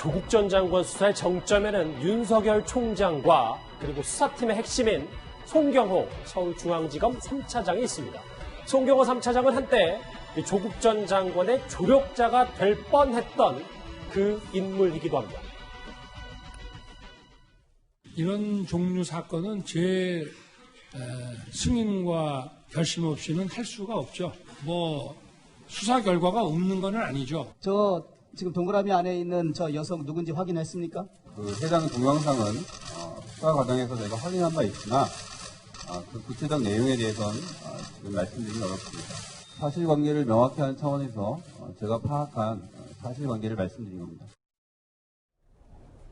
조국 전 장관 수사의 정점에는 윤석열 총장과 그리고 수사팀의 핵심인 송경호 서울중앙지검 3차장이 있습니다. 송경호 3차장은 한때 조국 전 장관의 조력자가 될 뻔했던 그 인물이기도 합니다. 이런 종류 사건은 제 승인과 결심 없이는 할 수가 없죠. 수사 결과가 없는 건 아니죠. 저 지금 동그라미 안에 있는 저 여성 누군지 확인했습니까? 해당 동영상은 수사 과정에서 저희가 확인한 바 있으나 그 구체적 내용에 대해서는 지금 말씀드리기 어렵습니다. 사실관계를 명확히 하는 차원에서 제가 파악한 사실관계를 말씀드린 겁니다.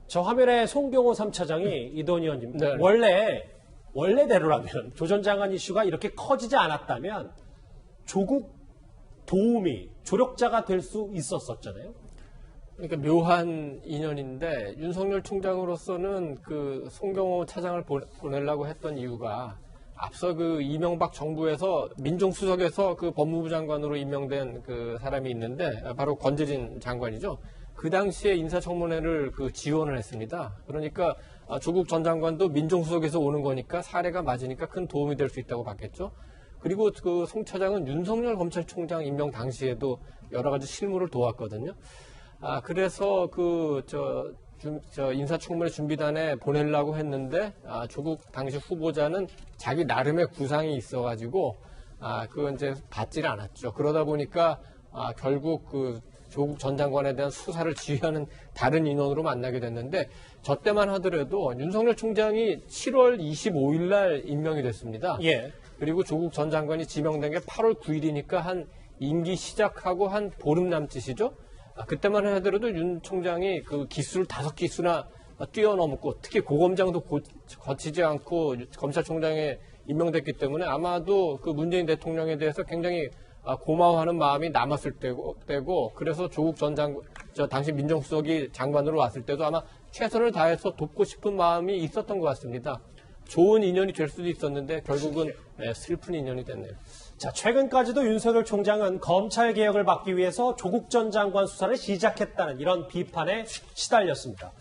저 화면에 송경호 3차장이 이도원 의원님, 네. 원래대로라면 조 전 장관 이슈가 이렇게 커지지 않았다면 조국 도우미, 조력자가 될 수 있었었잖아요. 그러니까 묘한 인연인데 윤석열 총장으로서는 그 송경호 차장을 보내려고 했던 이유가 앞서 그 이명박 정부에서 민정수석에서 그 법무부 장관으로 임명된 그 사람이 있는데 바로 권재진 장관이죠. 그 당시에 인사청문회를 그 지원을 했습니다. 그러니까 조국 전 장관도 민정수석에서 오는 거니까 사례가 맞으니까 큰 도움이 될 수 있다고 봤겠죠. 그리고 그 송 차장은 윤석열 검찰총장 임명 당시에도 여러 가지 실무를 도왔거든요. 그래서 인사청문회 준비단에 보내려고 했는데, 조국 당시 후보자는 자기 나름의 구상이 있어가지고, 그건 이제 받지를 않았죠. 그러다 보니까, 결국 그 조국 전 장관에 대한 수사를 지휘하는 다른 인원으로 만나게 됐는데, 저 때만 하더라도 윤석열 총장이 7월 25일 날 임명이 됐습니다. 예. 그리고 조국 전 장관이 지명된 게 8월 9일이니까 한 임기 시작하고 한 보름 남짓이죠. 그때만 하더라도 윤 총장이 그 기수를 5기수나 뛰어넘고 특히 고검장도 거치지 않고 검찰총장에 임명됐기 때문에 아마도 그 문재인 대통령에 대해서 굉장히 고마워하는 마음이 남았을 때고 그래서 조국 전 장관, 당시 민정수석이 장관으로 왔을 때도 아마 최선을 다해서 돕고 싶은 마음이 있었던 것 같습니다. 좋은 인연이 될 수도 있었는데 결국은 슬픈 인연이 됐네요. 자, 최근까지도 윤석열 총장은 검찰 개혁을 막기 위해서 조국 전 장관 수사를 시작했다는 이런 비판에 시달렸습니다.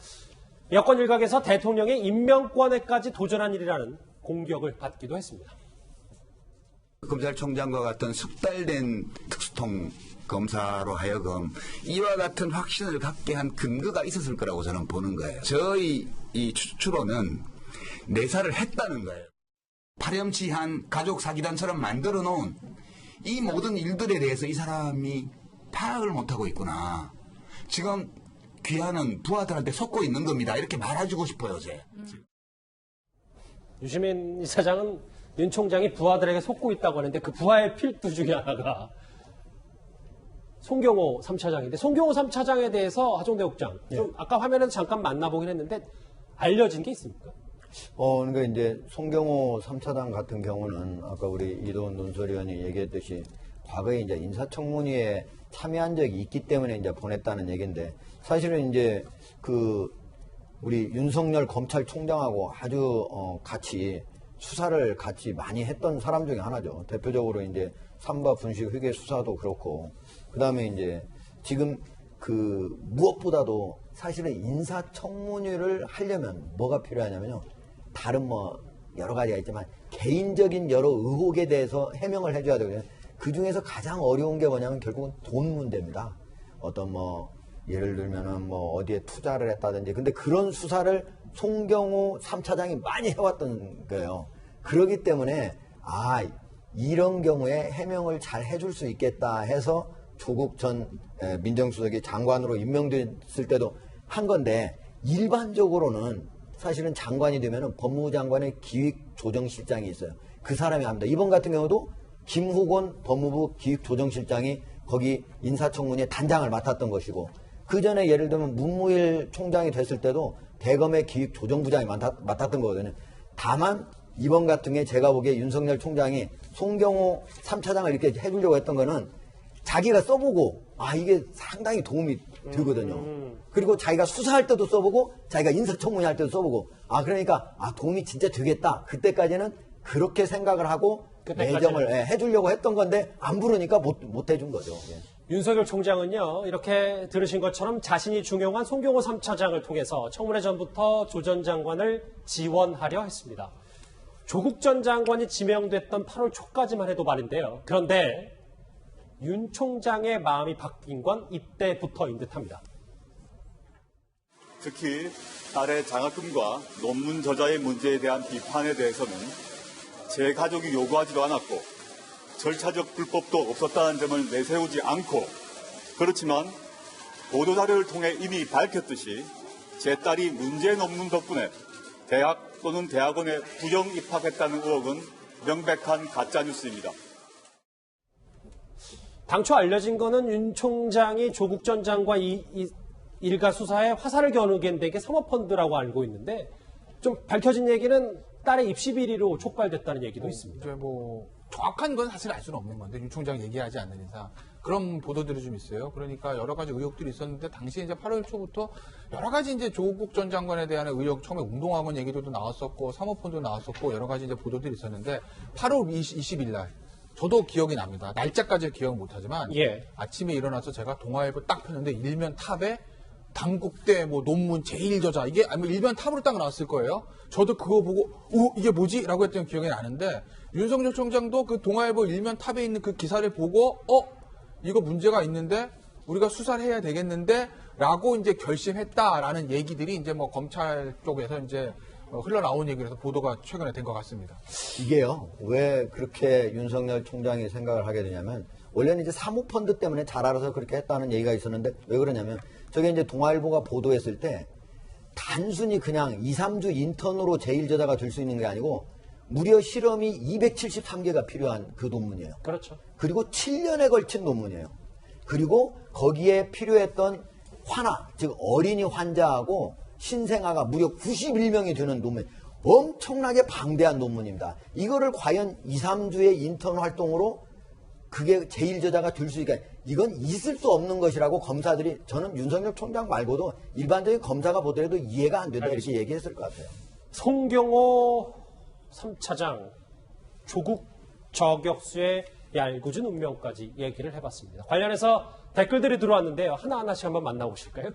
여권 일각에서 대통령의 임명권에까지 도전한 일이라는 공격을 받기도 했습니다. 검찰총장과 같은 숙달된 특수통 검사로 하여금 이와 같은 확신을 갖게 한 근거가 있었을 거라고 저는 보는 거예요. 저희 이 추론은 내사를 했다는 거예요. 파렴치한 가족 사기단처럼 만들어 놓은 이 모든 일들에 대해서 이 사람이 파악을 못하고 있구나. 지금 귀하는 부하들한테 속고 있는 겁니다. 이렇게 말해주고 싶어요, 제. 유시민 이사장은 윤 총장이 부하들에게 속고 있다고 하는데 그 부하의 필두 중에 하나가 송경호 3차장인데 송경호 3차장에 대해서 하종대 국장, 좀 아까 화면에서 잠깐 만나보긴 했는데 알려진 게 있습니까? 그러니까 이제 송경호 3차장 같은 경우는 아까 우리 이도원 논설위원이 얘기했듯이 과거에 이제 인사청문회에 참여한 적이 있기 때문에 이제 보냈다는 얘기인데 사실은 이제 우리 윤석열 검찰총장하고 아주 같이 수사를 같이 많이 했던 사람 중에 하나죠. 대표적으로 이제 삼바 분식 회계 수사도 그렇고 그다음에 이제 지금 무엇보다도 사실은 인사청문회를 하려면 뭐가 필요하냐면요. 다른 여러 가지가 있지만 개인적인 여러 의혹에 대해서 해명을 해줘야 되거든요. 그 중에서 가장 어려운 게 뭐냐면 결국은 돈 문제입니다. 어떤 예를 들면은 어디에 투자를 했다든지. 근데 그런 수사를 송경호 3차장이 많이 해왔던 거예요. 그렇기 때문에 이런 경우에 해명을 잘 해줄 수 있겠다 해서 조국 전 민정수석이 장관으로 임명됐을 때도 한 건데 일반적으로는 사실은 장관이 되면은 법무부 장관의 기획조정실장이 있어요. 그 사람이 합니다. 이번 같은 경우도 김후곤 법무부 기획조정실장이 거기 인사청문회 단장을 맡았던 것이고 그 전에 예를 들면 문무일 총장이 됐을 때도 대검의 기획조정부장이 맡았던 거거든요. 다만 이번 같은 게 제가 보기에 윤석열 총장이 송경호 3차장을 이렇게 해주려고 했던 거는 자기가 써보고 이게 상당히 도움이 되거든요. 그리고 자기가 수사할 때도 써보고 자기가 인사청문회 할 때도 써보고 그러니까 도움이 진짜 되겠다. 그때까지는 그렇게 생각을 하고 내정을 해주려고 했던 건데 안 부르니까 못 해준 거죠. 예. 윤석열 총장은요, 이렇게 들으신 것처럼 자신이 중용한 송경호 3차장을 통해서 청문회 전부터 조 전 장관을 지원하려 했습니다. 조국 전 장관이 지명됐던 8월 초까지만 해도 말인데요. 그런데 윤 총장의 마음이 바뀐 건 이때부터인 듯합니다. 특히 딸의 장학금과 논문 저자의 문제에 대한 비판에 대해서는 제 가족이 요구하지도 않았고 절차적 불법도 없었다는 점을 내세우지 않고, 그렇지만 보도자료를 통해 이미 밝혔듯이 제 딸이 문제 논문 덕분에 대학 또는 대학원에 부정 입학했다는 의혹은 명백한 가짜뉴스입니다. 당초 알려진 거는 윤 총장이 조국 전 장관 일가 수사에 화살을 겨누게 된 게 사모펀드라고 알고 있는데, 좀 밝혀진 얘기는 딸의 입시 비리로 촉발됐다는 얘기도 있습니다. 이제 뭐 정확한 건 사실 알 수는 없는 건데, 윤 총장이 얘기하지 않는 이상 그런 보도들이 좀 있어요. 그러니까 여러 가지 의혹들이 있었는데, 당시에 이제 8월 초부터 여러 가지 이제 조국 전 장관에 대한 의혹, 처음에 운동학원 얘기도 나왔었고 사모펀도 나왔었고 여러 가지 이제 보도들이 있었는데, 8월 20일 날 저도 기억이 납니다. 날짜까지 기억은 못하지만 아침에 일어나서 제가 동아일보 딱 폈는데 일면 탑에 당국대 뭐 논문 제1저자, 이게 아마 일면 탑으로 딱 나왔을 거예요. 저도 그거 보고 이게 뭐지? 라고 했던 기억이 나는데, 윤석열 총장도 그 동아일보 일면 탑에 있는 그 기사를 보고 이거 문제가 있는데 우리가 수사를 해야 되겠는데 라고 이제 결심했다라는 얘기들이 이제 뭐 검찰 쪽에서 이제 흘러나온 얘기라서 보도가 최근에 된 것 같습니다. 이게요, 왜 그렇게 윤석열 총장이 생각을 하게 되냐면, 원래는 이제 사모펀드 때문에 잘 알아서 그렇게 했다는 얘기가 있었는데, 왜 그러냐면 저게 이제 동아일보가 보도했을 때 단순히 그냥 2, 3주 인턴으로 제1저자가 될 수 있는 게 아니고 무려 실험이 273개가 필요한 그 논문이에요. 그렇죠. 그리고 7년에 걸친 논문이에요. 그리고 거기에 필요했던 환아, 즉 어린이 환자하고 신생아가 무려 91명이 되는 논문, 엄청나게 방대한 논문입니다. 이거를 과연 2, 3주의 인턴 활동으로 그게 제1저자가 될 수 있게, 이건 있을 수 없는 것이라고 검사들이, 저는 윤석열 총장 말고도 일반적인 검사가 보더라도 이해가 안 된다 이렇게 얘기했을 것 같아요. 송경호 3차장 조국 저격수의 얄궂은 운명까지 얘기를 해봤습니다. 관련해서 댓글들이 들어왔는데요. 하나하나씩 한번 만나보실까요?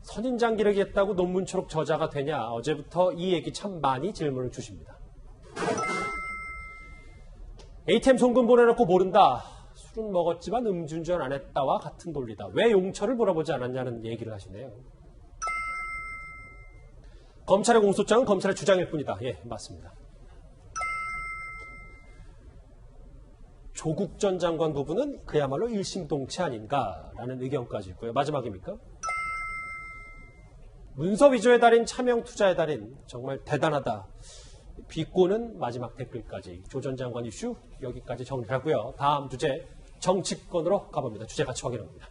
선인장 기르겠다고 논문 초록 저자가 되냐? 어제부터 이 얘기 참 많이 질문을 주십니다. ATM 송금 보내놓고 모른다. 술은 먹었지만 음주운전 안 했다와 같은 논리다. 왜 용처를 물어보지 않았냐는 얘기를 하시네요. 검찰의 공소장은 검찰의 주장일 뿐이다. 예, 맞습니다. 조국 전 장관 부분은 그야말로 일심동체 아닌가라는 의견까지 있고요. 마지막입니까? 문서 위조의 달인, 차명 투자의 달인, 정말 대단하다. 비꼬는 마지막 댓글까지. 조 전 장관 이슈 여기까지 정리하고요. 다음 주제 정치권으로 가봅니다. 주제 같이 확인합니다.